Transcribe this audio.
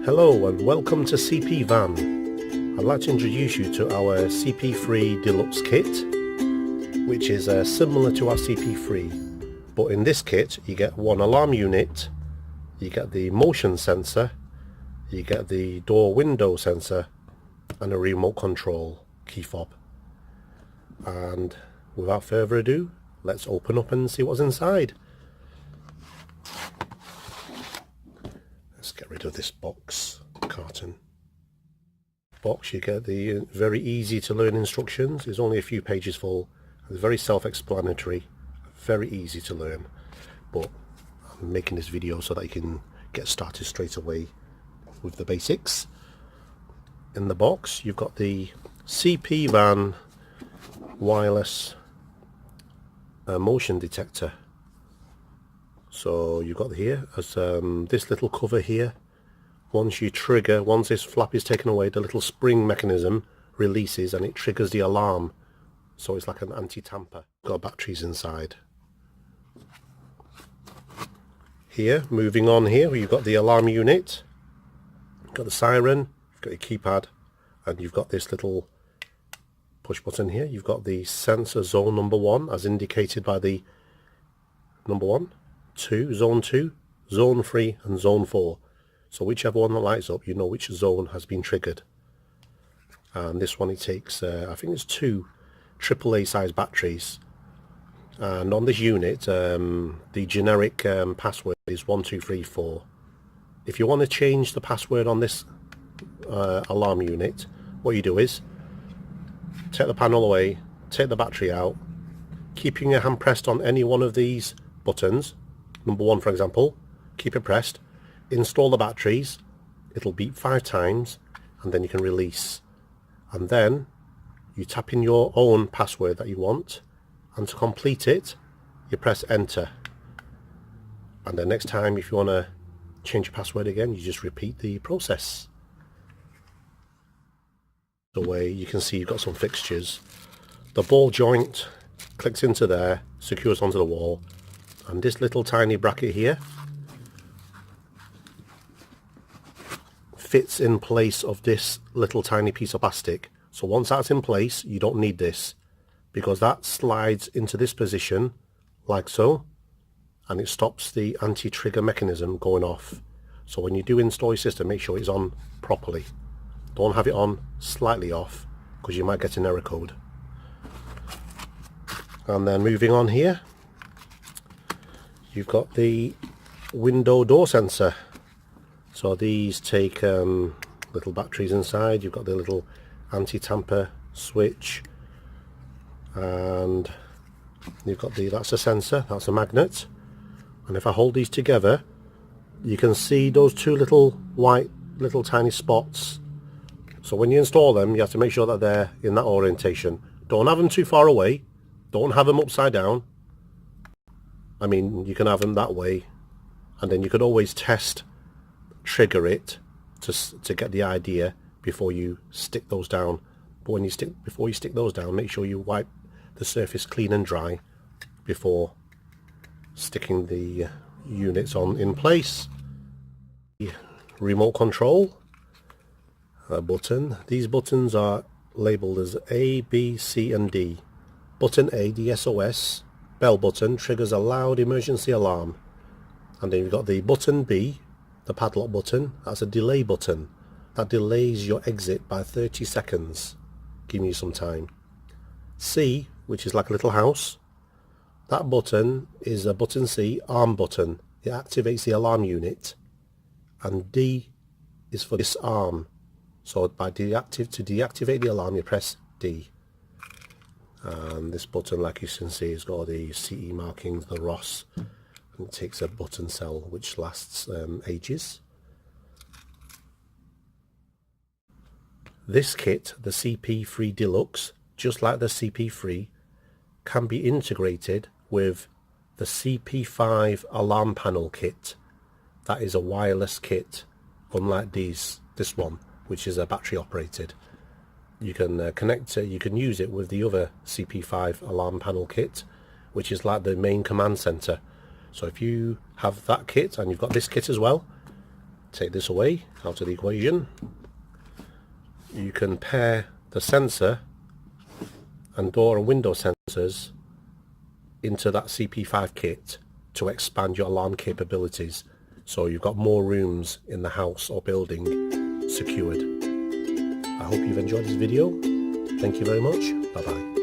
Hello and welcome to Cpvan. I'd like to introduce you to our CP3 Deluxe kit, which is similar to our CP3, but in this kit you get one alarm unit, you get the motion sensor, you get the door window sensor and a remote control key fob. And without further ado, let's open up and see what's inside. Let's get rid of this carton. You get the very easy to learn instructions. It's only a few pages full. It's very self-explanatory, very easy to learn, but I'm making this video so that you can get started straight away with the basics. In the box you've got the Cpvan wireless motion detector. So you've got here as this little cover here. Once this flap is taken away, the little spring mechanism releases and it triggers the alarm. So it's like an anti-tamper. Got batteries inside. Here, moving on here, you've got the alarm unit. You've got the siren, you've got your keypad, and you've got this little push button here. You've got the sensor zone number 1 as indicated by the number 1, 2, zone 2, zone 3 and zone 4. So whichever one that lights up, you know which zone has been triggered. And this one, it takes, I think it's 2 AAA size batteries. And on this unit, the generic password is 1234. If you want to change the password on this alarm unit, what you do is take the panel away, take the battery out, keeping your hand pressed on any one of these buttons, number 1 for example, keep it pressed, install the batteries, it'll beep 5 times and then you can release, and then you tap in your own password that you want, and to complete it you press enter, and the next time if you want to change your password again you just repeat the process. The way you can see you've got some fixtures. The ball joint clicks into there, secures onto the wall, and this little tiny bracket here fits in place of this little tiny piece of plastic. So once that's in place, you don't need this, because that slides into this position like so, and it stops the anti-trigger mechanism going off. So when you do install your system, make sure it's on properly. Don't have it on slightly off, because you might get an error code. And then moving on here, you've got the window door sensor. So these take little batteries inside. You've got the little anti-tamper switch, and you've got that's a sensor, that's a magnet, and if I hold these together you can see those 2 little white little tiny spots. So when you install them you have to make sure that they're in that orientation. Don't have them too far away, don't have them upside down. I mean, you can have them that way, and then you could always trigger it to get the idea before you stick those down. But before you stick those down, make sure you wipe the surface clean and dry before sticking the units in place. The remote control button. These buttons are labeled as A, B, C and D. Button A, the SOS bell button, triggers a loud emergency alarm. And then you've got the button B, the padlock button, that's a delay button. That delays your exit by 30 seconds, giving you some time. C, which is like a little house, that button is a button C, arm button. It activates the alarm unit. And D is for disarm. So to deactivate the alarm you press D. And this button, like you can see, has got all the CE markings, the ROS. It takes a button cell which lasts ages. This kit, the CP3 Deluxe, just like the CP3, can be integrated with the CP5 alarm panel kit. That is a wireless kit, unlike this one, which is a battery operated. You can you can use it with the other CP5 alarm panel kit, which is like the main command center. So if you have that kit and you've got this kit as well, take this away out of the equation, you can pair the sensor and door and window sensors into that CP5 kit to expand your alarm capabilities, so you've got more rooms in the house or building secured. I hope you've enjoyed this video. Thank you very much. Bye bye.